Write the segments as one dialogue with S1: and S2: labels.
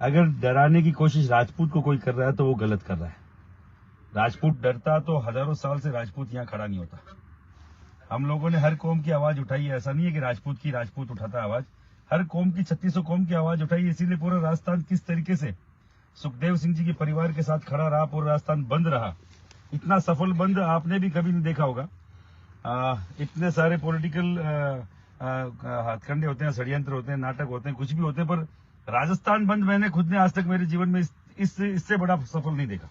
S1: अगर डराने की कोशिश राजपूत को कोई कर रहा है तो वो गलत कर रहा है। राजपूत डरता तो हजारों साल से राजपूत यहाँ खड़ा नहीं होता। हम लोगों ने हर कौम की आवाज उठाई है, ऐसा नहीं है कि राजपूत उठाता आवाज। हर कौम की 3600 कौम की आवाज उठाई, इसीलिए पूरा राजस्थान किस तरीके से सुखदेव सिंह जी के परिवार के साथ खड़ा रहा, पूरा राजस्थान बंद रहा। इतना सफल बंद आपने भी कभी नहीं देखा होगा। इतने सारे पॉलिटिकल हथकंडे होते हैं, षड्यंत्र होते हैं, नाटक होते हैं, कुछ भी होते हैं, पर राजस्थान बंद मैंने खुद ने आज तक मेरे जीवन में इससे बड़ा सफल नहीं देखा।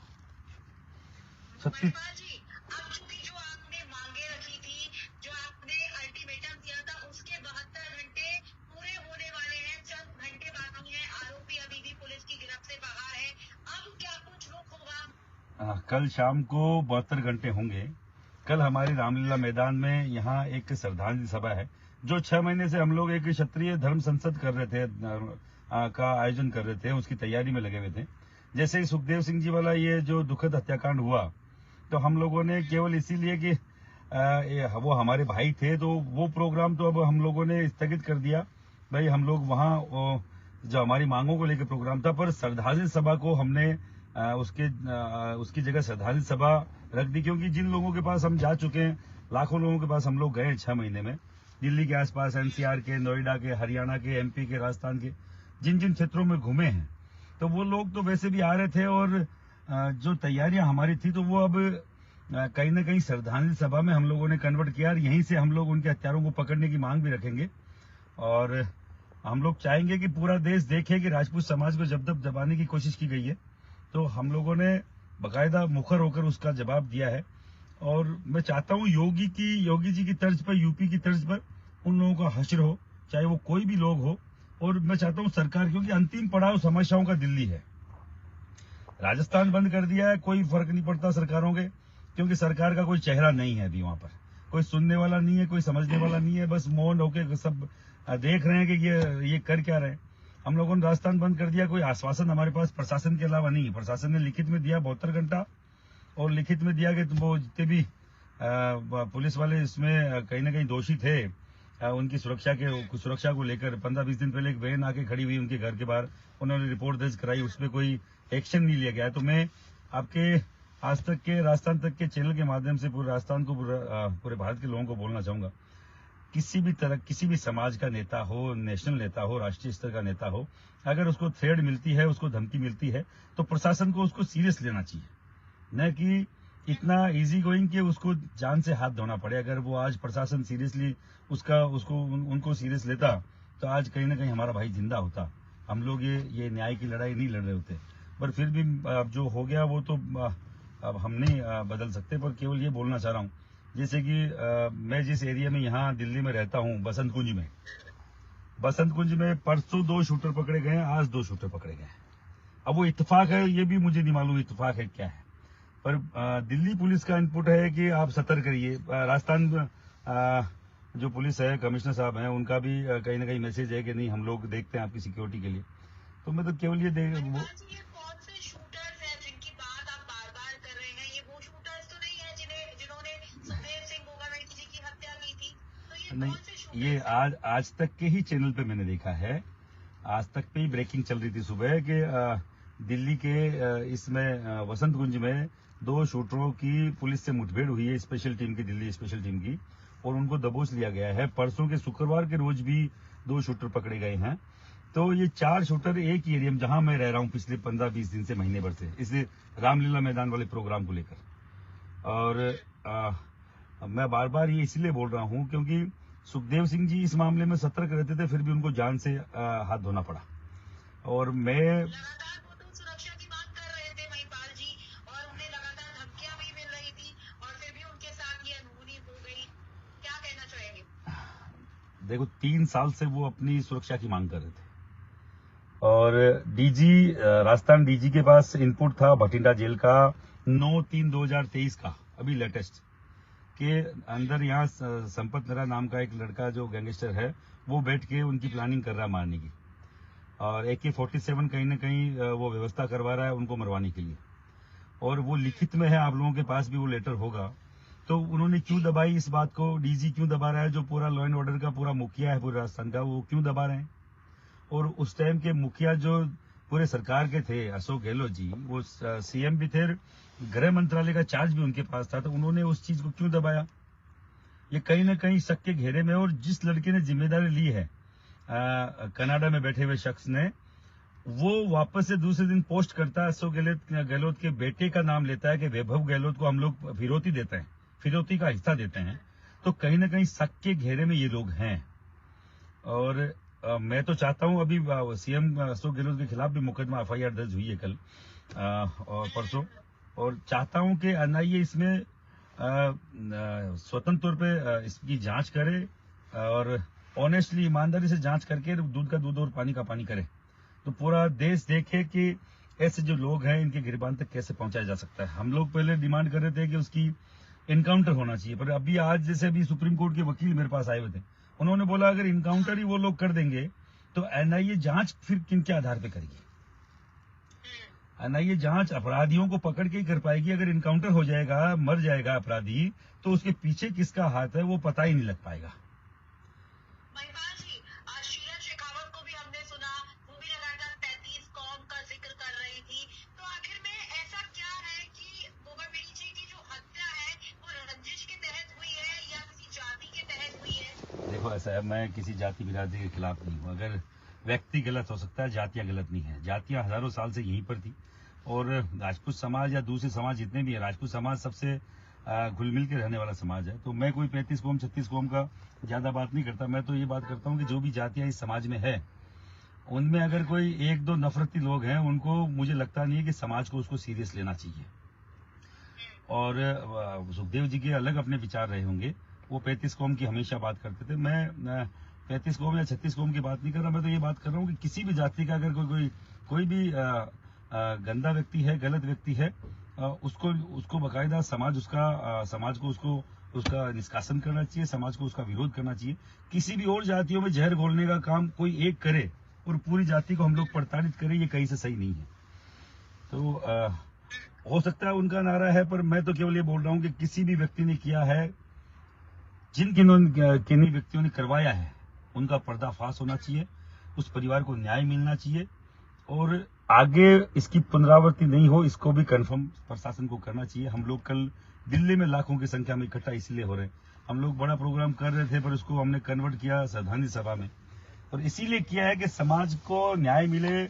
S2: मणिपाल जी, अब चूंकि जो आपने मांगे रखी थी, जो आपने अल्टीमेटम दिया था, उसके 72 घंटे पूरे होने वाले हैं, चंद घंटे बाकी हैं, आरोपी अभी भी पुलिस की गिरफ्त से बाहर है। अब क्या कुछ रुख होगा?
S1: कल शाम को 72 घंटे होंगे। कल हमारी रामलीला मैदान में यहाँ एक श्रद्धांजलि सभा है, जो 6 महीने से हम लोग एक क्षत्रिय धर्म संसद कर रहे थे, का आयोजन कर रहे थे, उसकी तैयारी में लगे हुए थे। जैसे ही सुखदेव सिंह जी वाला ये जो दुखद हत्याकांड हुआ, तो हम लोगों ने केवल इसीलिए कि वो हमारे भाई थे, तो वो प्रोग्राम तो अब हम लोगों ने स्थगित कर दिया। भाई हम लोग वहाँ जो हमारी मांगों को लेकर प्रोग्राम था, पर श्रद्धांजलि सभा को हमने उसकी जगह श्रद्धांजलि सभा रख दी, क्योंकि जिन लोगों के पास हम जा चुके हैं, लाखों लोगों के पास हम लोग गए 6 महीने में, दिल्ली के आसपास, एनसीआर के, नोएडा के, हरियाणा के, एमपी के, राजस्थान के, जिन जिन क्षेत्रों में घूमे हैं, तो वो लोग तो वैसे भी आ रहे थे, और जो तैयारियां हमारी थी, तो वो अब कहीं ना कहीं श्रद्धांजलि सभा में हम लोगों ने कन्वर्ट किया, और यहीं से हम लोग उनके हत्यारों को पकड़ने की मांग भी रखेंगे। और हम लोग चाहेंगे कि पूरा देश देखे कि राजपूत समाज को जब तक दबाने की कोशिश की गई है, तो हम लोगों ने बाकायदा मुखर होकर उसका जवाब दिया है। और मैं चाहता हूं योगी जी की तर्ज पर, यूपी की तर्ज पर उन लोगों का हश्र हो, चाहे वो कोई भी लोग हो। और मैं चाहता हूं सरकार, क्योंकि अंतिम पड़ाव समस्याओं का दिल्ली है। राजस्थान बंद कर दिया है, कोई फर्क नहीं पड़ता सरकारों के, क्योंकि सरकार का कोई चेहरा नहीं है अभी वहां पर, कोई सुनने वाला नहीं है, कोई समझने वाला नहीं है, बस मौन होके सब देख रहे हैं कि ये कर क्या रहे हैं। हम लोगों ने राजस्थान बंद कर दिया, कोई आश्वासन हमारे पास प्रशासन के अलावा नहीं है। प्रशासन ने लिखित में दिया 72 घंटा, और लिखित में दिया कि वो जितने भी पुलिस वाले इसमें कहीं ना कहीं दोषी थे, उनकी सुरक्षा को लेकर 15-20 दिन पहले एक वैन आके खड़ी हुई उनके घर के बाहर, उन्होंने रिपोर्ट दर्ज कराई, उसमें कोई एक्शन नहीं लिया गया है। तो मैं आपके आज तक के, राजस्थान तक के चैनल के माध्यम से पूरे राजस्थान को, पूरे भारत के लोगों को बोलना चाहूंगा, किसी भी समाज का नेता हो, नेशनल नेता हो, राष्ट्रीय स्तर का नेता हो, अगर उसको थ्रेड मिलती है, उसको धमकी मिलती है, तो प्रशासन को उसको सीरियस लेना चाहिए, न कि इतना इजी गोइंग कि उसको जान से हाथ धोना पड़े। अगर वो आज प्रशासन सीरियसली उनको सीरियस लेता, तो आज कहीं ना कहीं हमारा भाई जिंदा होता। हम लोग ये न्याय की लड़ाई नहीं लड़ रहे होते। पर फिर भी अब जो हो गया वो तो अब हम नहीं बदल सकते। पर केवल ये बोलना चाह रहा हूँ, जैसे कि मैं जिस एरिया में यहाँ दिल्ली में रहता हूँ, बसंत कुंज में परसों 2 शूटर पकड़े गए, आज 2 शूटर पकड़े गए। अब वो इत्तेफाक है, ये भी मुझे नहीं मालूम इत्तेफाक है क्या है, पर दिल्ली पुलिस का इनपुट है कि आप सतर्क रहिए। राजस्थान जो पुलिस है, कमिश्नर साहब हैं, उनका भी कहीं ना कहीं मैसेज है कि नहीं, हम लोग देखते हैं आपकी सिक्योरिटी के लिए। तो मैं तो केवल ये नहीं, ये आज तक के ही चैनल पे मैंने देखा है। आज तक पे ही ब्रेकिंग चल रही थी सुबह कि दिल्ली के इसमें वसंत कुंज में 2 शूटरों की पुलिस से मुठभेड़ हुई है, दिल्ली स्पेशल टीम की, और उनको दबोच लिया गया है। परसों के शुक्रवार के रोज भी 2 शूटर पकड़े गए हैं। तो ये 4 शूटर एक ही एरिया में, जहां मैं रह रहा हूं पिछले 15-20 दिन से, महीने भर से, इस रामलीला मैदान वाले प्रोग्राम को लेकर। और मैं बार बार ये इसलिए बोल रहा हूं क्योंकि सुखदेव सिंह जी इस मामले में सतर्क रहते थे, फिर भी उनको जान से हाथ धोना पड़ा। और मैं
S2: सुरक्षा की बात कर रहे थे महिपाल जी, और उन्हें लगातार धमकियां भी मिल रही थी, और फिर भी उनके साथ ये अनहोनी हो गई। क्या कहना चाहेंगे?
S1: देखो, 3 साल से वो अपनी सुरक्षा की मांग कर रहे थे, और राजस्थान डीजी के पास इनपुट था भटिंडा जेल का 9/3/2023 का, अभी लेटेस्ट के अंदर यहाँ संपत नरा नाम का एक लड़का जो गैंगस्टर है, वो बैठ के उनकी प्लानिंग कर रहा है मारने की, और AK-47 कहीं ना कहीं वो व्यवस्था करवा रहा है उनको मरवाने के लिए। और वो लिखित में है, आप लोगों के पास भी वो लेटर होगा। तो उन्होंने क्यों दबाई इस बात को, डीजी क्यों दबा रहा है, जो पूरा लॉ एंड ऑर्डर का पूरा मुखिया है पूरे राजस्थान का, वो क्यों दबा रहे हैं। और उस टाइम के मुखिया जो पूरे सरकार के थे अशोक गहलोत जी, वो सीएम भी थे, गृह मंत्रालय का चार्ज भी उनके पास था, तो उन्होंने उस चीज को क्यों दबाया? ये कहीं ना कहीं शक के घेरे में। और जिस लड़के ने जिम्मेदारी ली है कनाडा में बैठे हुए शख्स ने, वो वापस से दूसरे दिन पोस्ट करता है, अशोक गहलोत के बेटे का नाम लेता है कि वैभव गहलोत को हम लोग फिरौती देते हैं, फिरौती का हिस्सा देते हैं। तो कहीं ना कहीं शक के घेरे में ये लोग हैं। और मैं तो चाहता हूं, अभी सीएम अशोक गहलोत के खिलाफ भी मुकदमा एफआईआर दर्ज हुई है कल और परसों, और चाहता हूं कि एनआईए इसमें स्वतंत्र तौर पे इसकी जांच करे और ऑनेस्टली, ईमानदारी से जांच करके दूध का दूध और पानी का पानी करे, तो पूरा देश देखे कि ऐसे जो लोग हैं इनके गिरबान तक कैसे पहुंचाया जा सकता है। हम लोग पहले डिमांड कर रहे थे कि उसकी इनकाउंटर होना चाहिए, पर अभी आज जैसे अभी सुप्रीम कोर्ट के वकील मेरे पास आए हुए थे, उन्होंने बोला अगर इनकाउंटर ही वो लोग कर देंगे तो एनआईए जांच फिर किन के आधार पे करेगी? एनआईए जांच अपराधियों को पकड़ के ही कर पाएगी। अगर इनकाउंटर हो जाएगा, मर जाएगा अपराधी, तो उसके पीछे किसका हाथ है वो पता ही नहीं लग पाएगा।
S2: महिपाल जी, शीला शेखावत को भी हमने सुना, वो भी लगातार 33 कौम का जिक्र कर रही थी। तो आखिर में ऐसा क्या है कि बोबा मिर्ची की जो हत्या है वो रंजिश के तहत हुई है या किसी जाति के तहत हुई है?
S1: देखो, ऐसा है, मैं किसी जाति बिरादरी के खिलाफ नहीं हूँ। अगर व्यक्ति गलत हो सकता है, जातियां गलत नहीं है। जातियां हजारों साल से यहीं पर थी, और राजपूत समाज या दूसरे समाज जितने भी है, राजपूत समाज सबसे घुल मिल के रहने वाला समाज है। तो मैं कोई 35 कौम 36 कौम का ज्यादा बात नहीं करता। मैं तो ये बात करता हूँ कि जो भी जातियां इस समाज में है, उनमें अगर कोई एक दो नफरती लोग हैं, उनको मुझे लगता नहीं है कि समाज को उसको सीरियस लेना चाहिए। और सुखदेव जी के अलग अपने विचार रहे होंगे, वो 35 कौम की हमेशा बात करते थे। मैं 35 कौम या 36 कौम की बात नहीं कर रहा, मैं तो ये बात कर रहा हूँ कि किसी भी जाति का अगर कोई भी गंदा व्यक्ति है, गलत व्यक्ति है, उसको बकायदा समाज को उसका निष्कासन करना चाहिए, समाज को उसका विरोध करना चाहिए। किसी भी और जातियों में जहर घोलने का काम कोई एक करे और पूरी जाति को हम लोग प्रताड़ित करें, ये कहीं से सही नहीं है। तो हो सकता है उनका नारा है, पर मैं तो केवल ये बोल रहा हूँ कि किसी भी व्यक्ति ने किया है, किन्हीं व्यक्तियों ने करवाया है, उनका पर्दाफाश होना चाहिए, उस परिवार को न्याय मिलना चाहिए, और आगे इसकी पुनरावृत्ति नहीं हो, इसको भी कंफर्म प्रशासन को करना चाहिए। हम लोग कल दिल्ली में लाखों की संख्या में इकट्ठा इसलिए हो रहे हैं। हम लोग बड़ा प्रोग्राम कर रहे थे, पर उसको हमने कन्वर्ट किया श्रद्धांजलि सभा में, और इसीलिए किया है कि समाज को न्याय मिले,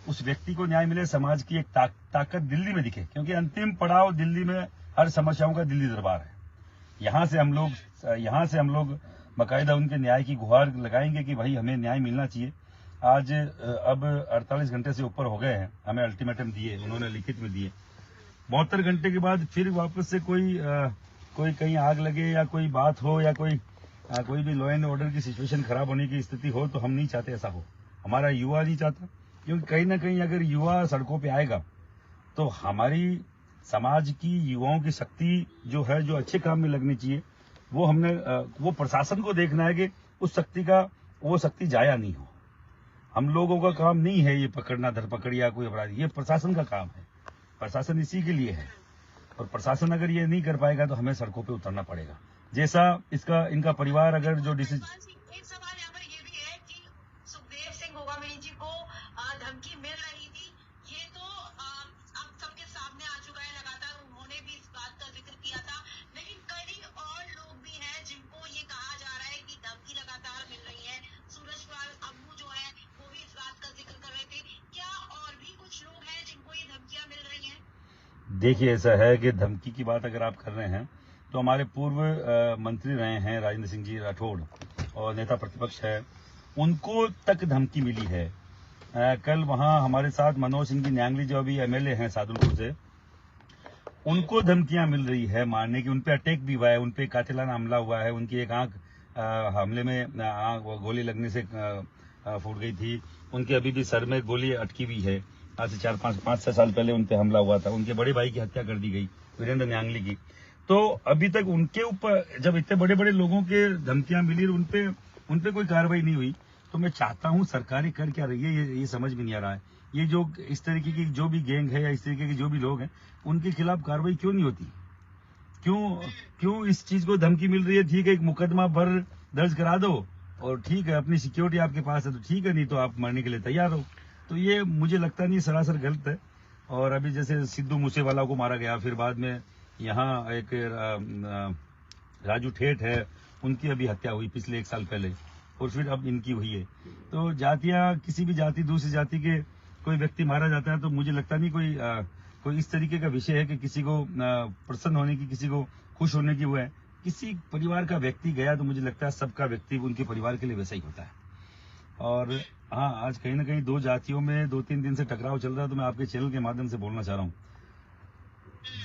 S1: उस व्यक्ति को न्याय मिले, समाज की एक ताकत दिल्ली में दिखे, क्योंकि अंतिम पड़ाव दिल्ली में हर समस्याओं का दिल्ली दरबार है। यहाँ से हम लोग बाकायदा उनके न्याय की गुहार लगाएंगे कि भाई हमें न्याय मिलना चाहिए। आज अब 48 घंटे से ऊपर हो गए हैं, हमें अल्टीमेटम दिए, उन्होंने लिखित में दिए। 72 घंटे के बाद फिर वापस से कोई कहीं आग लगे या कोई बात हो या कोई भी लॉ एंड ऑर्डर की सिचुएशन खराब होने की स्थिति हो, तो हम नहीं चाहते ऐसा हो, हमारा युवा नहीं चाहता। क्योंकि कहीं ना कहीं अगर युवा सड़कों पे आएगा तो हमारी समाज की युवाओं की शक्ति जो है, जो अच्छे काम में लगनी चाहिए, वो प्रशासन को देखना है कि उस शक्ति जाया नहीं हो। हम लोगों का काम नहीं है ये पकड़ना, धरपकड़ या कोई अपराधी, ये प्रशासन का काम है। प्रशासन इसी के लिए है, और प्रशासन अगर ये नहीं कर पाएगा तो हमें सड़कों पे उतरना पड़ेगा। जैसा इनका परिवार अगर जो डिसीजन।
S2: एक सवाल यहाँ पर ये भी है कि सुखदेव सिंह गोगामिनी जी को धमकी मिल रही थी, ये तो अब सबके सामने आ चुका है, लगातार उन्होंने भी इस बात का जिक्र किया था, लेकिन कई और लोग भी हैं जिनको ये कहा जा रहा है कि धमकी लगातार मिल रही है। सूरजपाल अम्मू जो है वो भी इस बात का जिक्र कर रहे थे। क्या और भी कुछ लोग हैं जिनको ये धमकियां मिल रही हैं?
S1: देखिए, ऐसा है कि धमकी की बात अगर आप कर रहे हैं तो हमारे पूर्व मंत्री रहे हैं राजेंद्र सिंह जी राठौड़ और नेता प्रतिपक्ष है, उनको तक धमकी मिली है। कल वहां हमारे साथ मनोज सिंह जी न्यांगली जो अभी एमएलए हैं सादुलपुर से, उनको धमकियां मिल रही है मारने की। उनपे अटैक भी हुआ है, उनपे कातिलाना हमला हुआ है, उनकी एक आंख हमले में गोली लगने से फूट गई थी, उनके अभी भी सर में गोली अटकी हुई है। आज से 4-5-6 साल पहले उनपे हमला हुआ था, उनके बड़े भाई की हत्या कर दी गई, वीरेंद्र न्यांगली की। तो अभी तक उनके ऊपर जब इतने बड़े बड़े लोगों के धमकियां मिली, उनपे कोई कार्रवाई नहीं हुई, तो मैं चाहता हूं सरकारें कर क्या रही है ये समझ में नहीं आ रहा है। ये जो इस तरीके की जो भी गैंग है या इस तरीके के जो भी लोग हैं, उनके खिलाफ कार्रवाई क्यों नहीं होती? क्यों इस चीज को धमकी मिल रही है? ठीक है, एक मुकदमा दर्ज करा दो और ठीक है, अपनी सिक्योरिटी आपके पास है तो ठीक है, नहीं तो आप मरने के लिए तैयार हो। तो ये मुझे लगता नहीं, सरासर गलत है। और अभी जैसे सिद्धू मूसेवाला को मारा गया, फिर बाद में यहाँ एक राजू ठेठ है, उनकी अभी हत्या हुई पिछले 1 साल पहले, और फिर अब इनकी हुई है। तो जातियां, किसी भी जाति दूसरी जाति के कोई व्यक्ति मारा जाता है तो मुझे लगता नहीं कोई इस तरीके का विषय है कि किसी को प्रसन्न होने की, किसी को खुश होने की वो है। किसी परिवार का व्यक्ति गया तो मुझे लगता है सबका व्यक्ति उनके परिवार के लिए वैसा ही होता है। और हाँ, आज कहीं ना कहीं 2 जातियों में 2-3 दिन से टकराव चल रहा है, तो मैं आपके चैनल के माध्यम से बोलना चाह रहा हूँ,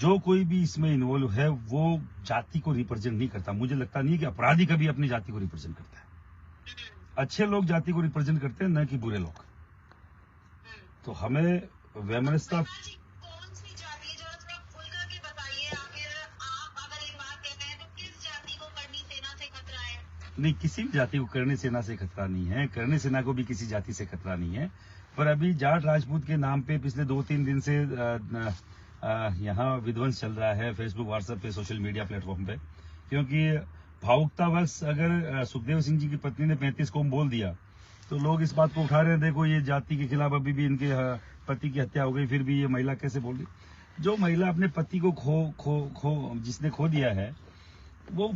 S1: जो कोई भी इसमें इन्वॉल्व है वो जाति को रिप्रेजेंट नहीं करता। मुझे लगता नहीं कि अपराधी कभी अपनी जाति को रिप्रेजेंट करता है। अच्छे लोग जाति को रिप्रेजेंट करते हैं, न कि बुरे लोग। तो हमें वैमनस्यता,
S2: कौन सी जाति है, जरा थोड़ा खुल करके बताइए। आखिर आप अगर एक बात कहते हैं तो किस जाति को करनी सेना से खतरा है?
S1: नहीं, किसी भी जाति को करनी सेना से खतरा नहीं है, करनी सेना को भी किसी जाति से खतरा नहीं है। पर अभी जाट राजपूत के नाम पे पिछले 2-3 दिन से यहाँ विध्वंस चल रहा है, फेसबुक, व्हाट्सएप पे, सोशल मीडिया प्लेटफॉर्म पे। क्योंकि भावुकतावश अगर सुखदेव सिंह जी की पत्नी ने 35 कोम बोल दिया तो लोग इस बात को उठा रहे हैं, देखो ये जाति के खिलाफ अभी भी इनके पति की हत्या हो गई, फिर भी ये महिला कैसे बोल रही। जो महिला अपने पति को जिसने खो दिया है, वो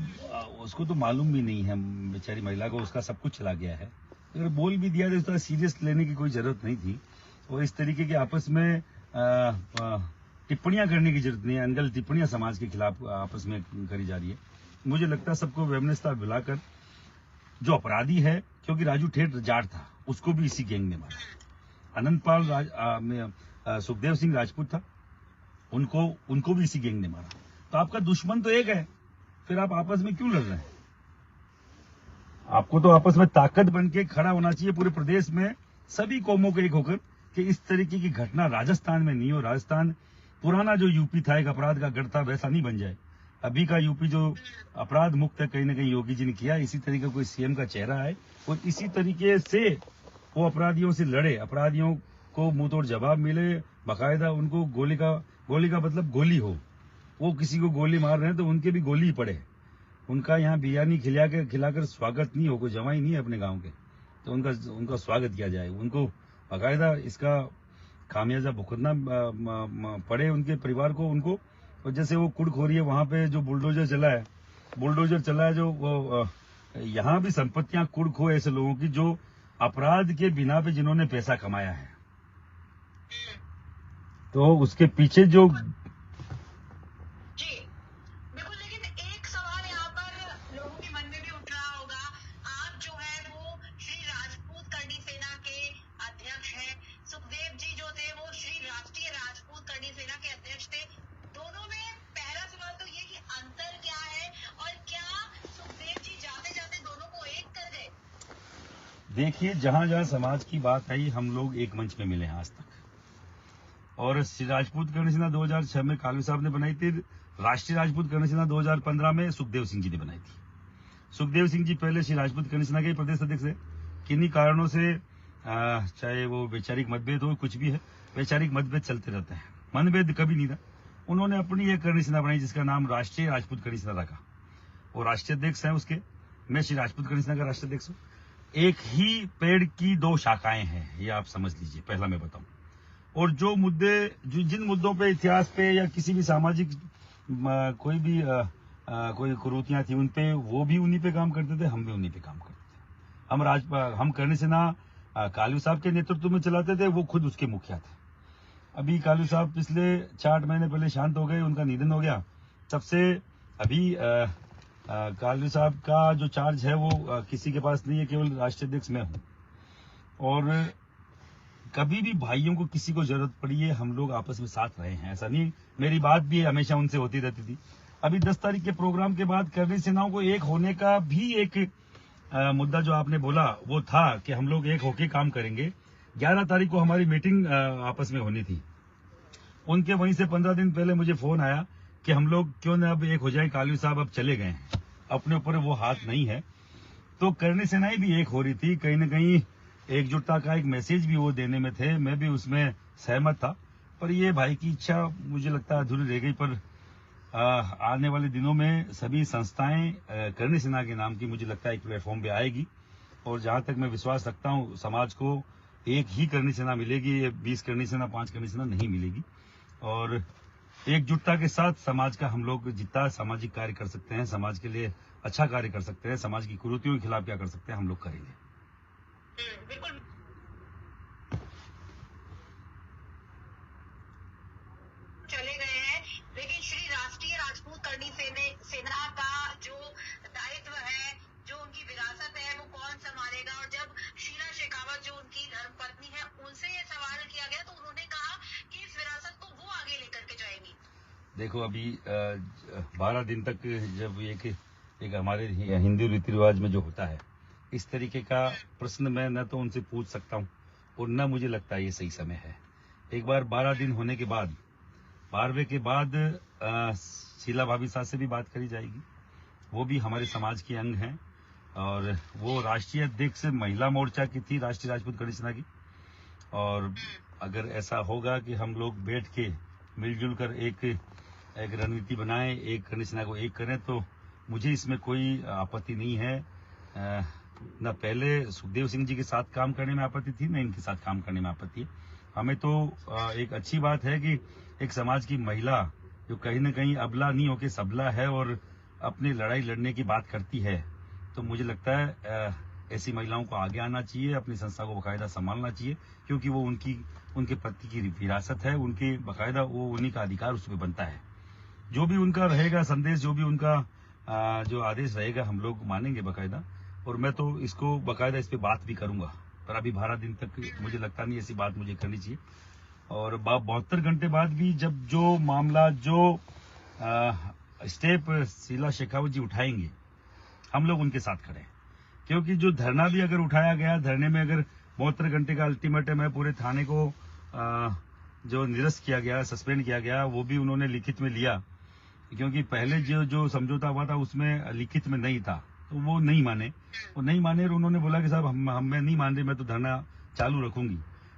S1: उसको तो मालूम भी नहीं है, बेचारी महिला को उसका सब कुछ चला गया है। अगर बोल भी दिया तो इस तरह सीरियस लेने की कोई जरूरत नहीं थी। और इस तरीके के आपस में टिप्पणियां करने की जरूरत नहीं है। अनगल टिप्पणियां समाज के खिलाफ आपस में करी जा रही है। मुझे लगता है सबको वैमनस्यता बुलाकर, जो अपराधी है, क्योंकि राजू ठेठ जाट था, उसको भी इसी गैंग ने मारा। अनंतपाल सुखदेव सिंह राजपूत था, उनको भी इसी गैंग ने मारा। तो आपका दुश्मन तो एक है, फिर आप आपस में क्यों लड़ रहे हैं? आपको तो आपस में ताकत बन के खड़ा होना चाहिए पूरे प्रदेश में, सभी कौमों के एक होकर, कि इस तरीके की घटना राजस्थान में नहीं हो। राजस्थान पुराना जो यूपी था, एक अपराध का गढ़ था, वैसा नहीं बन जाए। अभी का यूपी जो अपराध मुक्त है, कहीं ना कहीं योगी जी ने किया। इसी तरीके कोई सीएम का चेहरा है और इसी तरीके से वो अपराधियों से लड़े, अपराधियों को मुंह तोड़ जवाब मिले, बाकायदा उनको गोली का मतलब गोली हो। वो किसी को गोली मार रहे हैं तो उनके भी गोली ही पड़े। उनका यहाँ बिरयानी खिलाकर स्वागत नहीं हो, कोई जमाई नहीं है अपने गांव के, तो उनका स्वागत किया जाए। उनको बाकायदा इसका खामियाजा भुगतना पड़े उनके परिवार को, उनको। और जैसे वो कुड़खोरी है, वहां पे जो बुलडोजर चला है जो यहाँ भी संपत्तियां कुड़खो ऐसे लोगों की जो अपराध के बिना पे जिन्होंने पैसा कमाया है, तो उसके पीछे जो देखिए, जहां जहां समाज की बात आई, हम लोग एक मंच में मिले हैं आज तक। और श्री राजपूत कर्ण सेना 2006 में कालू साहब ने बनाई थी, राष्ट्रीय राजपूत कर्ण सेना 2015 में सुखदेव सिंह जी ने बनाई थी। सुखदेव सिंह जी पहले श्री राजपूत कर्ण सेना के प्रदेश अध्यक्ष है। किन्हीं कारणों से चाहे वो वैचारिक मतभेद हो, कुछ भी है, वैचारिक मतभेद चलते रहते हैं, मनभेद कभी नहीं था। उन्होंने अपनी एक कर्ण सेना बनाई जिसका नाम राष्ट्रीय राजपूत कर्ण सेना रखा। वो राष्ट्रीय अध्यक्ष है उसके, मैं श्री राजपूत कर्ण सेना का राष्ट्रीय अध्यक्ष हूँ। एक ही पेड़ की 2 शाखाएं हैं, ये आप समझ लीजिए, पहला मैं बताऊं। और जिन मुद्दों पे, इतिहास पे या किसी भी सामाजिक कोई कुरीतियां थी, उन पे वो भी उन्हीं पे काम करते थे, हम भी उन्हीं पे काम करते थे। हम कर्ण सेना कालू साहब के नेतृत्व में चलाते थे, वो खुद उसके मुखिया थे। अभी कालू साहब पिछले 4 महीने पहले शांत हो गए, उनका निधन हो गया। तब से अभी कालू साहब का जो चार्ज है वो किसी के पास नहीं है, केवल राष्ट्रीय अध्यक्ष मैं हूं। और कभी भी भाइयों को किसी को जरूरत पड़ी है, हम लोग आपस में साथ रहे हैं, ऐसा नहीं। मेरी बात भी हमेशा उनसे होती रहती थी। अभी 10 तारीख के प्रोग्राम के बाद करनी सेनाओं को एक होने का भी एक मुद्दा जो आपने बोला वो था कि हम लोग एक होके काम करेंगे। 11 तारीख को हमारी मीटिंग आपस में होनी थी। उनके वहीं से 15 दिन पहले मुझे फोन आया कि हम लोग क्यों न अब एक हो जाए, कालू साहब अब चले गए हैं, अपने ऊपर वो हाथ नहीं है। तो करनी सेनाएं भी एक हो रही थी, कहीं ना कहीं एकजुटता का एक मैसेज भी वो देने में थे, मैं भी उसमें सहमत था। पर ये भाई की इच्छा मुझे लगता है अधूरी रह गई। पर आने वाले दिनों में सभी संस्थाएं करनी सेना के नाम की मुझे लगता है एक प्लेटफॉर्म पे आएगी। और जहां तक मैं विश्वास रखता हूं, समाज को एक ही करनी सेना मिलेगी, 20 करनी सेना, 5 करनी सेना नहीं मिलेगी। और एकजुटता के साथ समाज का हम लोग जितना सामाजिक कार्य कर सकते हैं, समाज के लिए अच्छा कार्य कर सकते हैं, समाज की कुरीतियों के खिलाफ क्या कर सकते हैं, हम लोग करेंगे।
S2: बिल्कुल चले गए हैं, लेकिन श्री राष्ट्रीय राजपूत करनी सेना का जो दायित्व है, जो उनकी विरासत है, वो कौन संभालेगा। और जब शीला शेखावत जो उनकी धर्मपत्नी है, उनसे ये सवाल किया गया तो उन्होंने कहा कि इस विरासत को वो आगे लेकर के जाएंगी।
S1: देखो अभी 12 दिन तक जब एक हमारे हिंदू रीति रिवाज में जो होता है, इस तरीके का प्रश्न मैं न तो उनसे पूछ सकता हूँ और न मुझे लगता है ये सही समय है। एक बार 12 दिन होने के बाद, 12वें के बाद शीला भाभी साहब से भी बात करी जाएगी। वो भी हमारे समाज के अंग हैं और वो राष्ट्रीय अध्यक्ष महिला मोर्चा की थी, राष्ट्रीय राजपूत करनी सेना की। और अगर ऐसा होगा कि हम लोग बैठ के मिलजुल कर एक रणनीति बनाएं, एक करनी सेना को एक करें, तो मुझे इसमें कोई आपत्ति नहीं है। न पहले सुखदेव सिंह जी के साथ काम करने में आपत्ति थी, न इनके साथ काम करने में आपत्ति है। हमें तो एक अच्छी बात है कि एक समाज की महिला जो कहीं न कहीं अबला नहीं होके सबला है और अपनी लड़ाई लड़ने की बात करती है, तो मुझे लगता है ऐसी महिलाओं को आगे आना चाहिए, अपनी संस्था को बाकायदा संभालना चाहिए, क्योंकि वो उनके पति की विरासत है, उनके बाकायदा वो उन्हीं का अधिकार उस पर बनता है। जो भी उनका रहेगा संदेश, जो भी उनका जो आदेश रहेगा, हम लोग मानेंगे बाकायदा। और मैं तो इसको बाकायदा इस पे बात भी करूंगा, पर अभी 12 दिन तक मुझे लगता नहीं ऐसी बात मुझे करनी चाहिए। और 72 घंटे बाद भी जब जो मामला, जो स्टेप शीला शेखावत जी उठाएंगे, हम लोग उनके साथ खड़े हैं। क्योंकि जो धरना भी अगर उठाया गया, धरने में अगर 72 घंटे का अल्टीमेटम है, पूरे थाने को जो निरस्त किया गया, सस्पेंड किया गया, वो भी उन्होंने लिखित में लिया। क्योंकि पहले जो समझौता हुआ था उसमें लिखित में नहीं था, तो वो नहीं माने और उन्होंने बोला कि साहब मैं नहीं मान रही, मैं तो धरना चालू रखूंगी।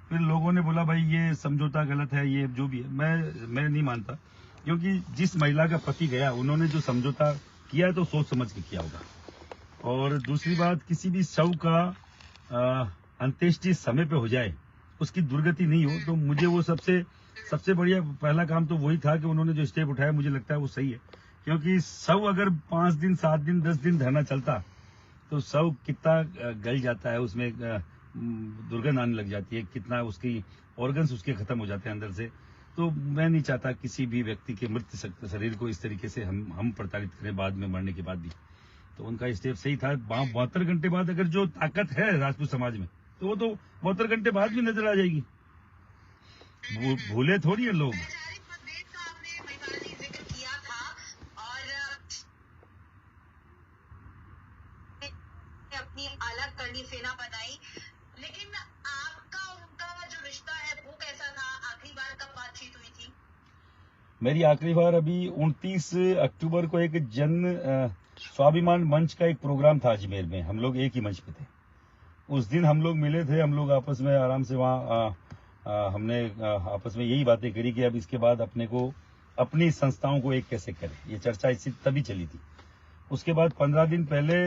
S1: फिर लोगों ने बोला भाई ये समझौता गलत है, ये जो भी है, मैं नहीं मानता। क्योंकि जिस महिला का पति गया, उन्होंने जो समझौता किया तो सोच समझ के किया होगा। और दूसरी बात, किसी भी शव का अंत्येष्टि समय पे हो जाए, उसकी दुर्गति नहीं हो, तो मुझे वो सबसे बढ़िया पहला काम तो वही था कि उन्होंने जो स्टेप उठाया, मुझे लगता है वो सही है। क्योंकि शव अगर 5 दिन, 7 दिन, 10 दिन धरना चलता, तो शव कितना गल जाता है, उसमें दुर्गंध आने लग जाती है, कितना उसकी ऑर्गन्स उसके खत्म हो जाते हैं अंदर से। तो मैं नहीं चाहता किसी भी व्यक्ति के मृत शरीर को इस तरीके से हम प्रताड़ित करें बाद में, मरने के बाद भी। तो उनका स्टेप सही था। 72 घंटे बाद अगर जो ताकत है राजपूत समाज में, तो वो तो 72 घंटे बाद भी नजर आ जाएगी। भूले थोड़ी है लोग।
S2: अपनी अलग करनी सेना बनाई, लेकिन आपका उनका जो रिश्ता है वो कैसा था? आखिरी बार कब बातचीत हुई थी?
S1: मेरी आखिरी बार अभी 29 अक्टूबर को एक जन स्वाभिमान मंच का एक प्रोग्राम था अजमेर में, हम लोग एक ही मंच पे थे। उस दिन हम लोग मिले थे, हम लोग आपस में आराम से वहाँ हमने आपस में यही बातें करी कि अब इसके बाद अपने को अपनी संस्थाओं को एक कैसे करें, ये चर्चा इसी तभी चली थी। उसके बाद 15 दिन पहले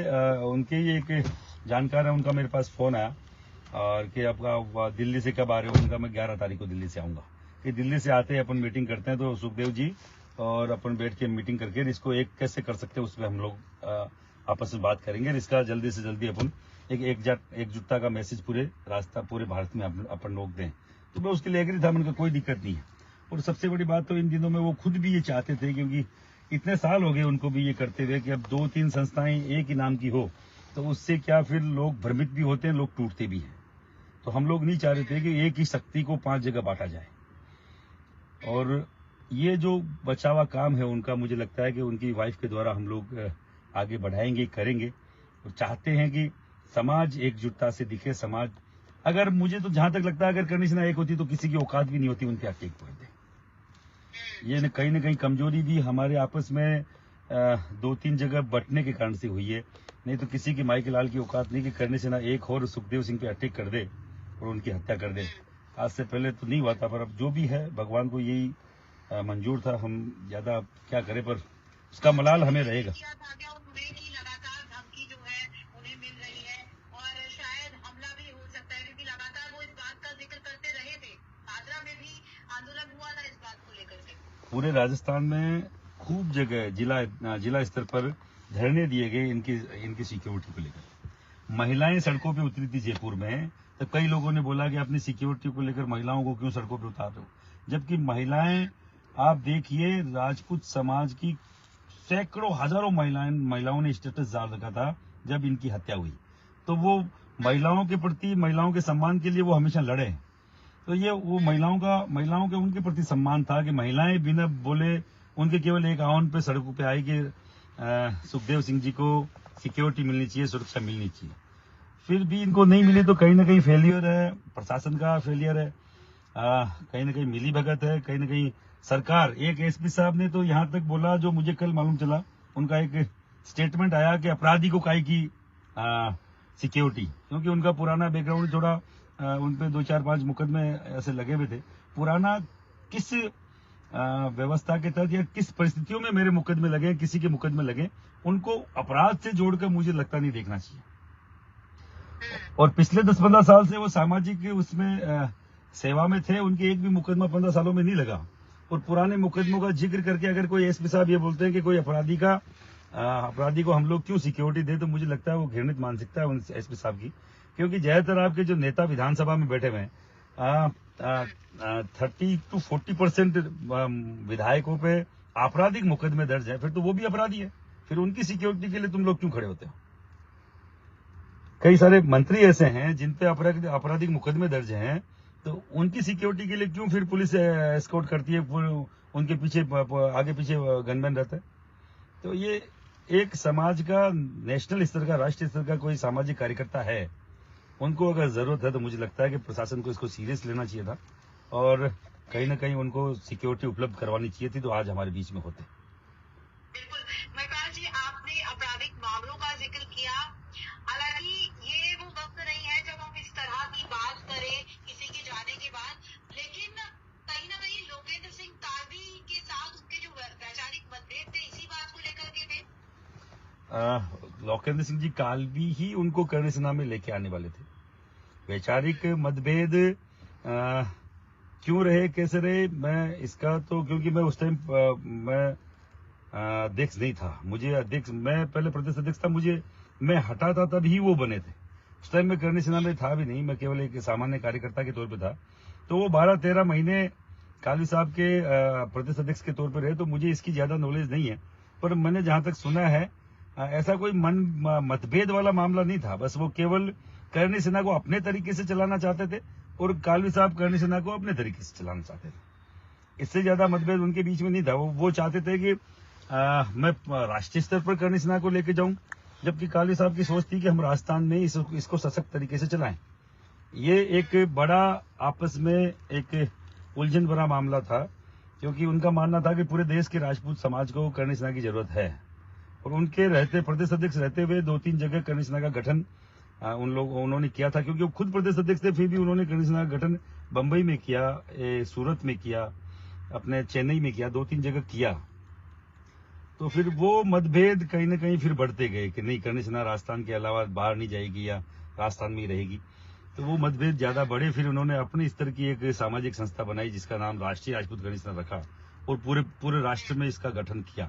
S1: उनके ही एक जानकार है, उनका मेरे पास फोन आया और कि आपका दिल्ली से कब आ रहे हो? उनका मैं 11 तारीख को दिल्ली से आऊंगा। कि दिल्ली से आते हैं अपन मीटिंग करते हैं, तो सुखदेव जी और अपन बैठ के मीटिंग करके इसको एक कैसे कर सकते हैं, उसमें हम लोग आपस में बात करेंगे। इसका जल्दी से जल्दी अपन एकजुटता का मैसेज पूरे भारत में अपन लोग दें। तो मैं उसके लिए एग्री था, उनका कोई दिक्कत नहीं है। और सबसे बड़ी बात तो इन दिनों में वो खुद भी ये चाहते थे, क्योंकि इतने साल हो गए उनको भी ये करते हुए कि अब 2-3 संस्थाएं एक ही नाम की हो, तो उससे क्या फिर लोग भ्रमित भी होते हैं, लोग टूटते भी हैं। तो हम लोग नहीं चाह रहे थे कि एक ही शक्ति को 5 जगह बांटा जाए। और ये जो बचा हुआ काम है उनका, मुझे लगता है कि उनकी वाइफ के द्वारा हम लोग आगे बढ़ाएंगे, करेंगे। और चाहते हैं कि समाज एकजुटता से दिखे। समाज, अगर मुझे तो जहां तक लगता है, अगर करनी सेना एक होती तो किसी की औकात भी नहीं होती उनके आगे एक पहुंच दे। ये कहीं न कहीं कमजोरी भी हमारे आपस में 2-3 जगह बंटने के कारण से हुई है। नहीं तो किसी की माई के लाल की औकात नहीं कि करनी सेना एक और सुखदेव सिंह पे अटैक कर दे और उनकी हत्या कर दे। आज से पहले तो नहीं हुआ था, पर अब जो भी है भगवान को यही मंजूर था। हम ज्यादा क्या करें, पर उसका मलाल हमें रहेगा।
S2: लगातार धमकी जो है उन्हें मिल रही है और शायद हमला भी हो सकता है, क्योंकि लगातार वो इस बात आंदोलन हुआ था इस बात को लेकर के?
S1: पूरे राजस्थान में खूब जगह जिला स्तर पर धरने दिए गए इनकी सिक्योरिटी को लेकर। महिलाएं सड़कों पे उतरी थी जयपुर में, तो कई लोगों ने बोला कि अपनी सिक्योरिटी को लेकर महिलाओं को क्यों सड़कों पे उतार रहे हो, जबकि महिलाएं, आप देखिए राजपूत समाज की सैकड़ों हजारों महिलाओं ने स्टेटस डाल रखा था जब इनकी हत्या हुई। तो वो महिलाओं के प्रति, महिलाओं के सम्मान के लिए वो हमेशा लड़े। तो ये वो महिलाओं के उनके प्रति सम्मान था कि महिलाएं बिना बोले उनके केवल एक आह्वान पे सड़कों पे आई कि सुखदेव सिंह जी को सिक्योरिटी मिलनी चाहिए, सुरक्षा मिलनी चाहिए। फिर भी इनको नहीं मिली, तो कहीं ना कहीं फेलियर है, प्रशासन का फेलियर है, कहीं ना कहीं मिली भगत है, कहीं ना कहीं सरकार। एक एसपी साहब ने तो यहाँ तक बोला, जो मुझे कल मालूम चला, उनका एक स्टेटमेंट आया कि अपराधी को काहे की सिक्योरिटी, क्योंकि उनका पुराना बैकग्राउंड थोड़ा उनपे 2-4-5 मुकदमे ऐसे लगे हुए थे। पुराना किस व्यवस्था के तहत या किस परिस्थितियों में मेरे मुकदमे लगे, किसी के मुकदमे लगे, उनको अपराध से जोड़कर मुझे लगता नहीं देखना चाहिए। और पिछले 10-15 साल से वो सामाजिक उसमें सेवा में थे, उनके एक भी मुकदमा 15 सालों में नहीं लगा। और पुराने मुकदमों का जिक्र करके अगर कोई एसपी साहब ये बोलते हैं कि कोई अपराधी को हम लोग क्यों सिक्योरिटी दे, तो मुझे लगता है वो घृणित मानसिकता है उन एसपी साहब की। क्योंकि ज्यादातर आपके जो नेता विधानसभा में बैठे हुए हैं, 30 to 40% विधायकों पे आपराधिक मुकदमे दर्ज है, फिर तो वो भी अपराधी है। फिर उनकी सिक्योरिटी के लिए तुम लोग क्यों खड़े होते हो? कई सारे मंत्री ऐसे हैं जिन पे आपराधिक मुकदमे दर्ज हैं, तो उनकी सिक्योरिटी के लिए क्यों फिर पुलिस एस्कॉर्ट करती है, उनके पीछे आगे पीछे गनमैन रहता है? तो ये एक समाज का, नेशनल स्तर का, राष्ट्रीय स्तर का कोई सामाजिक कार्यकर्ता है, उनको अगर जरूरत है तो मुझे लगता है कि प्रशासन को इसको सीरियस लेना चाहिए था और कहीं ना कहीं उनको सिक्योरिटी उपलब्ध करवानी चाहिए थी, तो आज हमारे बीच में होते।
S2: बिल्कुल महिपाल जी, आपने आपराधिक मामलों का जिक्र किया। हालांकि ये वो वक्त नहीं है जब हम इस तरह की बात करें किसी के जाने के बाद, लेकिन कहीं ना कहीं लोकेंद्र सिंह तालवी के साथ उनके जो वैचारिक मतभेद थे इसी बात को लेकर के थे।
S1: लोकेंद्र सिंह जी कालवी ही उनको करनी सेना में लेके आने वाले थे। वैचारिक मतभेद क्यों रहे, कैसे रहे, मैं इसका तो, क्योंकि मैं उस टाइम मैं अध्यक्ष नहीं था, मैं पहले प्रदेश अध्यक्ष था, मैं हटा था तब ही वो बने थे। उस टाइम मैं करनी सेना में था भी नहीं, मैं केवल एक सामान्य कार्यकर्ता के तौर पे था। तो वो 12-13 महीने कालवी साहब के प्रदेश अध्यक्ष के तौर पे रहे, तो मुझे इसकी ज्यादा नॉलेज नहीं है। पर मैंने जहां तक सुना है, ऐसा कोई मतभेद वाला मामला नहीं था। बस वो केवल करनी सेना को अपने तरीके से चलाना चाहते थे और कालवी साहब करनी सेना को अपने तरीके से चलाना चाहते थे। इससे ज्यादा मतभेद उनके बीच में नहीं था। वो चाहते थे कि मैं राष्ट्रीय स्तर पर करनी सेना को लेके जाऊं, जबकि कालवी साहब की सोच थी कि हम राजस्थान में इसको सशक्त तरीके से चलाएं। ये एक बड़ा आपस में एक उलझन भरा मामला था, क्योंकि उनका मानना था कि पूरे देश के राजपूत समाज को करनी सेना की जरूरत है। और उनके रहते, प्रदेश अध्यक्ष रहते हुए 2-3 जगह करनी सेना का गठन उन्होंने किया था, क्योंकि वो खुद प्रदेश अध्यक्ष थे। फिर भी उन्होंने करनी सेना का गठन बंबई में किया, सूरत में किया, अपने चेन्नई में किया, 2-3 जगह किया। तो फिर वो मतभेद कहीं ना कहीं फिर बढ़ते गए कि नहीं, करनी सेना राजस्थान के अलावा बाहर नहीं जाएगी या राजस्थान में ही रहेगी। तो वो मतभेद ज्यादा बढ़े। फिर उन्होंने अपने स्तर की एक सामाजिक संस्था बनाई जिसका नाम राष्ट्रीय राजपूत करनी सेना रखा और पूरे राष्ट्र में इसका गठन किया।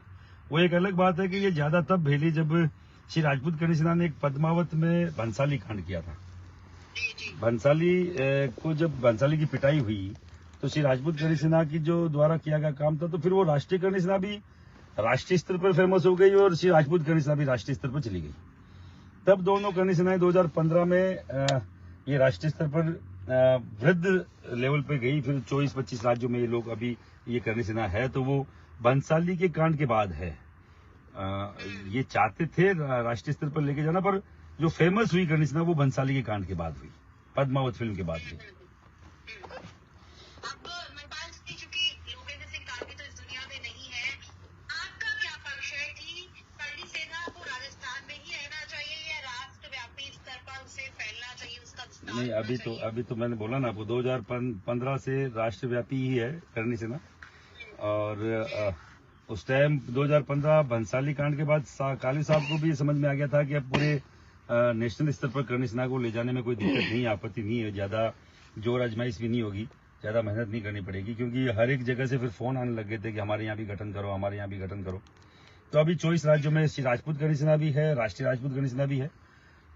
S1: वो एक अलग बात है कि ये ज्यादा तब फैली जब श्री राजपूत करनी सेना ने एक पद्मावत में भंसाली कांड किया था। भंसाली को जब भंसाली की पिटाई हुई, तो श्री राजपूत करनी सेना की जो द्वारा किया गया काम था, तो फिर वो राष्ट्रीय करनी सेना भी राष्ट्रीय स्तर पर फेमस हो गई और श्री राजपूत करनी सेना भी राष्ट्रीय स्तर पर चली गई। तब दोनों करनी सेनाएं 2015 में ये राष्ट्रीय स्तर पर वृद्ध लेवल पे गई। फिर 24-25 राज्यों में ये लोग अभी ये करनी सेना है। तो वो भंसाली के कांड के बाद है। ये चाहते थे राष्ट्रीय स्तर पर लेके जाना, पर जो फेमस हुई करनी सेना वो भंसाली के कांड के बाद हुई, पद्मावत फिल्म के बाद हुई।
S2: अब महिपाल जी, चूंकि लोकेंद्र सिंह तालवी तो इस दुनिया में नहीं है, आपका क्या पक्ष है कि करनी सेना को राजस्थान में ही रहना चाहिए या राष्ट्रव्यापी स्तर पर उसे फैलना चाहिए, उसका विस्तार?
S1: नहीं, अभी तो मैंने बोला ना आपको, 2015 से राष्ट्रव्यापी ही है करनी सेना। और उस टाइम 2015 भंसाली कांड के बाद कालवी साहब को भी समझ में आ गया था कि अब पूरे नेशनल स्तर पर करनी सेना को ले जाने में कोई दिक्कत नहीं, आपत्ति नहीं है, ज्यादा जोर आजमाइश भी नहीं होगी। ज़्यादा मेहनत नहीं करनी पड़ेगी, क्योंकि हर एक जगह से फिर फ़ोन आने लग गए थे कि हमारे यहाँ भी गठन करो, हमारे यहाँ भी गठन करो। तो अभी 24 राज्यों में राजपूत गणी सेना भी है, राष्ट्रीय राजपूत गणी सेना भी है।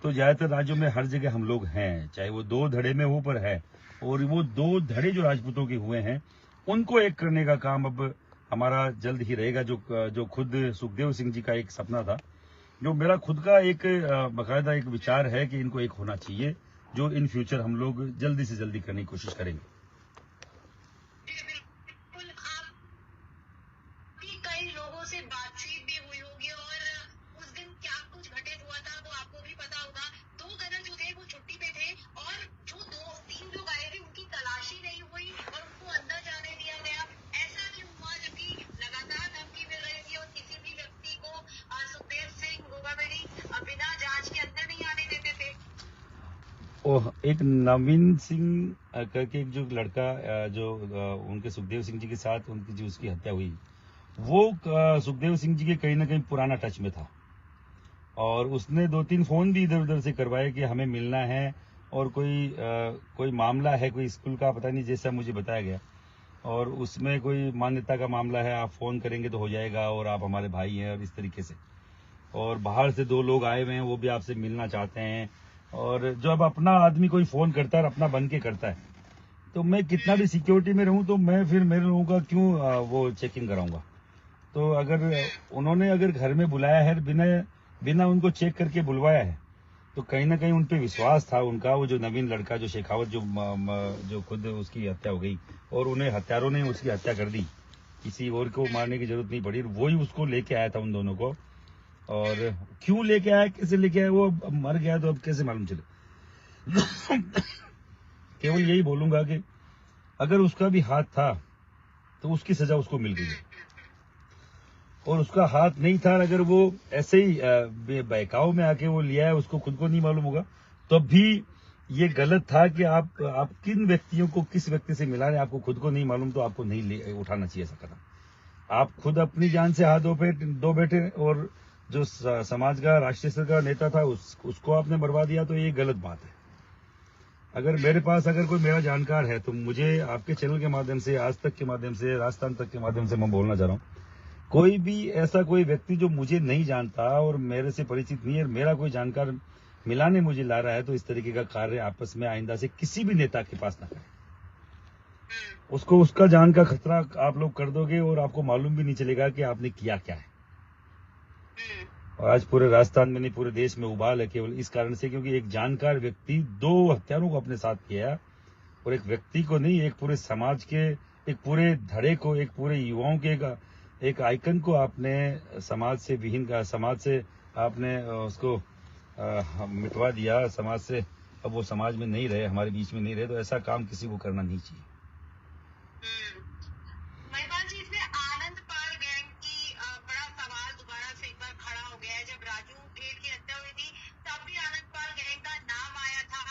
S1: तो ज़्यादातर राज्यों में हर जगह हम लोग हैं, चाहे वो 2 धड़े में हो पर है। और वो 2 धड़े जो राजपूतों के हुए हैं उनको एक करने का काम अब हमारा जल्द ही रहेगा। जो खुद सुखदेव सिंह जी का एक सपना था, जो मेरा खुद का एक बाकायदा एक विचार है कि इनको एक होना चाहिए, जो इन फ्यूचर हम लोग जल्दी से जल्दी करने की कोशिश करेंगे।
S2: बिल्कुल, आपकी कई लोगों से बातचीत भी हुई होगी और उस दिन क्या कुछ घटित हुआ था वो आपको भी पता होगा। 2 गनर जो थे वो छुट्टी पे थे और जो 2-3 लोग आए थे उनकी तलाशी नहीं हुई और उनको अंदर जाने दिया गया। ऐसा क्यों हुआ, जबकि लगातार धमकी मिल रही थी और किसी भी व्यक्ति को सुखदेव सिंह गोगावली बिना जांच के अंदर नहीं आने देते थे?
S1: ओह, एक नवीन सिंह करके एक जो लड़का जो उनके सुखदेव सिंह जी के साथ उनकी जो उसकी हत्या हुई, वो सुखदेव सिंह जी के कहीं ना कहीं पुराना टच में था और उसने 2-3 फोन भी इधर उधर से करवाए कि हमें मिलना है और कोई मामला है, कोई स्कूल का पता नहीं, जैसा मुझे बताया गया, और उसमें कोई मान्यता का मामला है, आप फोन करेंगे तो हो जाएगा और आप हमारे भाई हैं और इस तरीके से। और बाहर से 2 लोग आए हुए हैं, वो भी आपसे मिलना चाहते हैं। और जब अपना आदमी कोई फोन करता है और अपना बन के करता है, तो मैं कितना भी सिक्योरिटी में रहूं तो मैं फिर मेरे लोगों का क्यों वो चेकिंग कराऊंगा। तो अगर उन्होंने अगर घर में बुलाया है, बिना उनको चेक करके बुलवाया है, तो कहीं ना कहीं उन पे विश्वास था उनका। वो जो नवीन लड़का जो शेखावत जो खुद उसकी हत्या हो गई और उन्हें हत्यारों ने उसकी हत्या कर दी, किसी और को मारने की जरूरत नहीं पड़ी, वही उसको लेके आया था उन दोनों को। और क्यों लेके आया, कैसे लेके आया, वो अब मर गया तो अब कैसे मालूम चले। केवल यही बोलूंगा कि अगर उसका भी हाथ था तो उसकी सजा उसको मिल गई है, और उसका हाथ नहीं था, अगर वो ऐसे ही बहकाव में आके वो लिया है, उसको खुद को नहीं मालूम होगा, तो भी ये गलत था कि आप किन व्यक्तियों को किस व्यक्ति से मिला रहे, आपको खुद को नहीं मालूम तो आपको नहीं उठाना चाहिए ऐसा कदम। आप खुद अपनी जान से हाथ दो बैठे और जो समाज का राष्ट्रीय स्तर का नेता था उसको आपने मरवा दिया, तो ये गलत बात है। अगर मेरे पास अगर कोई मेरा जानकार है तो मुझे आपके चैनल के माध्यम से, आज तक के माध्यम से, राजस्थान तक के माध्यम से मैं बोलना चाह रहा हूँ, कोई भी ऐसा कोई व्यक्ति जो मुझे नहीं जानता और मेरे से परिचित नहीं है, मेरा कोई जानकार मिलाने मुझे ला रहा है, तो इस तरीके का कार्य आपस में आइंदा से किसी भी नेता के पास ना करें। उसको उसका जान का खतरा आप लोग कर दोगे और आपको मालूम भी नहीं चलेगा कि आपने किया क्या है। और आज पूरे राजस्थान में नहीं, पूरे देश में उबाल है केवल इस कारण से, क्योंकि एक जानकार व्यक्ति 2 हत्यारों को अपने साथ किया, और एक व्यक्ति को नहीं, एक पूरे समाज के, एक पूरे धड़े को, एक पूरे युवाओं के एक आइकन को आपने समाज से विहीन का, समाज से आपने उसको मिटवा दिया समाज से। अब वो समाज में नहीं रहे, हमारे बीच में नहीं रहे, तो ऐसा काम किसी को करना नहीं चाहिए।
S2: महिपाल जी, इसमें आनंद पाल गैंग की बड़ा सवाल दोबारा से एक बार खड़ा हो गया है। जब राजू ठेठ की हत्या हुई थी तब भी आनंद पाल गैंग का नाम आया था।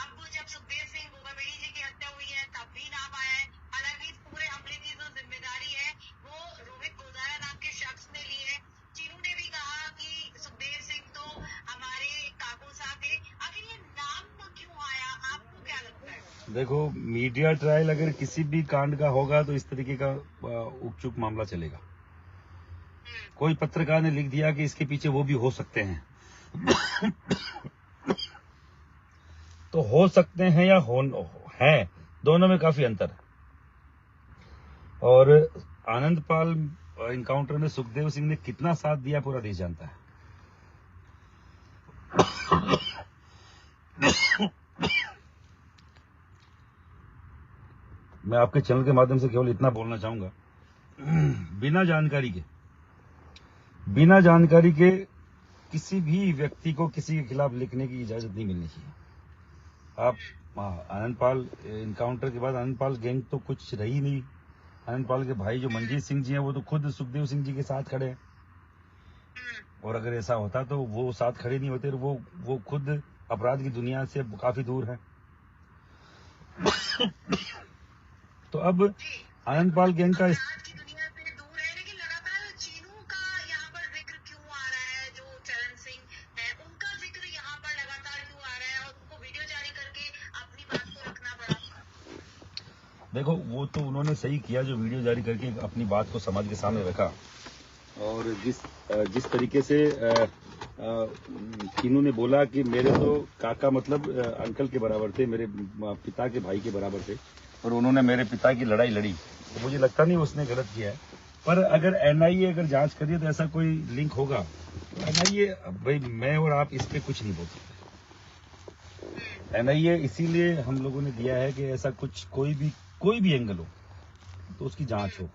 S2: अब जब सुखदेव सिंह गोगावली जी की हत्या हुई है तब भी नाम आया है। हालांकि इस पूरे हमले की जो जिम्मेदारी है वो रोहित गोजारा नाम के शख्स ने ली है। चीनू ने भी कहा कि सुखदेव सिंह तो हमारे काकोसा थे। आखिर ये नाम क्यों आया, आपको क्या लगता है?
S1: देखो, मीडिया ट्रायल अगर किसी भी कांड का होगा तो इस तरीके का उपचुप मामला चलेगा। कोई पत्रकार ने लिख दिया कि इसके पीछे वो भी हो सकते हैं। तो हो सकते हैं या हैं, दोनों में काफी अंतर है। और आनंद पाल इनकाउंटर में सुखदेव सिंह ने कितना साथ दिया पूरा देश जानता है। मैं आपके चैनल के माध्यम से केवल इतना बोलना चाहूंगा, बिना जानकारी के किसी भी व्यक्ति को किसी के खिलाफ लिखने की इजाजत नहीं मिलनी चाहिए। आप आनंद पाल इनकाउंटर के बाद आनंद पाल गैंग तो कुछ रही नहीं। आनंद पाल के भाई जो मनजीत सिंह जी हैं वो तो खुद सुखदेव सिंह जी के साथ खड़े हैं, और अगर ऐसा होता तो वो साथ खड़े नहीं होते, वो खुद अपराध की दुनिया से काफी दूर है। तो अब आनंद पाल गैंग का
S2: अपराध की दुनिया से दूर है, लेकिन लगातार चीनू का यहाँ पर जिक्र क्यों आ रहा है? जो चरण सिंह है उनका जिक्र यहाँ पर लगातार क्यों आ रहा है और उनको वीडियो जारी करके अपनी बात को रखना पड़ा?
S1: देखो वो तो उन्होंने सही किया जो वीडियो जारी करके अपनी बात को समाज के सामने रखा, और जिस तरीके से तीनों ने बोला कि मेरे तो काका मतलब अंकल के बराबर थे, मेरे पिता के भाई के बराबर थे, और उन्होंने मेरे पिता की लड़ाई लड़ी, तो मुझे लगता नहीं उसने गलत किया है। पर अगर एनआईए अगर जांच करिए तो ऐसा कोई लिंक होगा, तो एनआईए भाई मैं और आप इस पे कुछ नहीं बोल सकते। एनआईए इसीलिए हम लोगों ने दिया है कि ऐसा कुछ कोई भी एंगल हो तो उसकी जांच हो।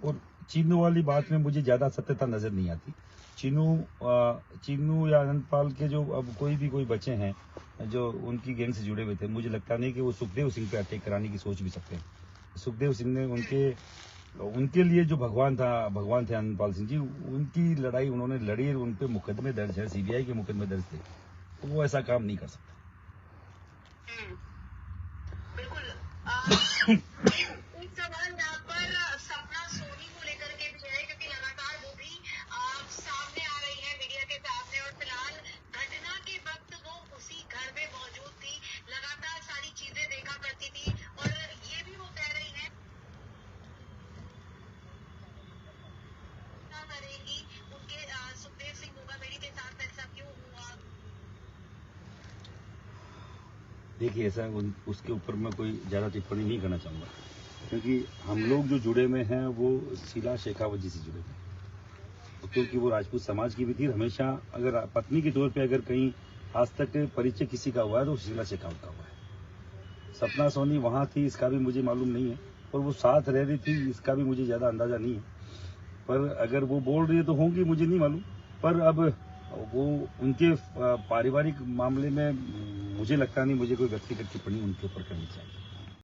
S1: और चीनू वाली बात में मुझे ज्यादा सत्यता नजर नहीं आती। चीनू या अनंतपाल के जो अब कोई बचे हैं जो उनकी गैंग से जुड़े हुए थे, मुझे लगता नहीं कि वो सुखदेव सिंह पे अटैक कराने की सोच भी सकते हैं। सुखदेव सिंह ने उनके लिए जो भगवान थे अनंतपाल सिंह जी, उनकी लड़ाई उन्होंने लड़ी, उन पे मुकदमे दर्ज है, सीबीआई के मुकदमे दर्ज थे, तो वो ऐसा काम नहीं कर सकते।
S2: बिल्कुल। एक सवाल यहाँ पर सपना सोनी को लेकर के भी है, क्योंकि लगातार वो भी सामने आ रही है मीडिया के सामने, और फिलहाल घटना के वक्त वो उसी घर में मौजूद थी, लगातार सारी चीजें देखा करती थी, और ये भी वो कह रही है क्या करेंगी उनके सुखदेव सिंह होगा मेरी के साथ ऐसा क्यों हुआ।
S1: देखिए ऐसा उसके ऊपर मैं कोई ज्यादा टिप्पणी नहीं करना चाहूंगा, क्योंकि हम लोग जो जुड़े में हैं वो शीला शेखावत जी से जुड़े हैं, क्योंकि वो राजपूत समाज की भी थी। हमेशा अगर पत्नी के तौर पे अगर कहीं आज तक परिचय किसी का हुआ है तो शीला शेखावत का हुआ है। सपना सोनी वहां थी इसका भी मुझे मालूम नहीं है, और वो साथ रह रही थी इसका भी मुझे ज्यादा अंदाजा नहीं है। पर अगर वो बोल रही है तो होंगी, मुझे नहीं मालूम। पर अब वो उनके पारिवारिक मामले में मुझे लगता नहीं मुझे कोई व्यक्तिगत टिप्पणी उनके ऊपर करनी चाहिए।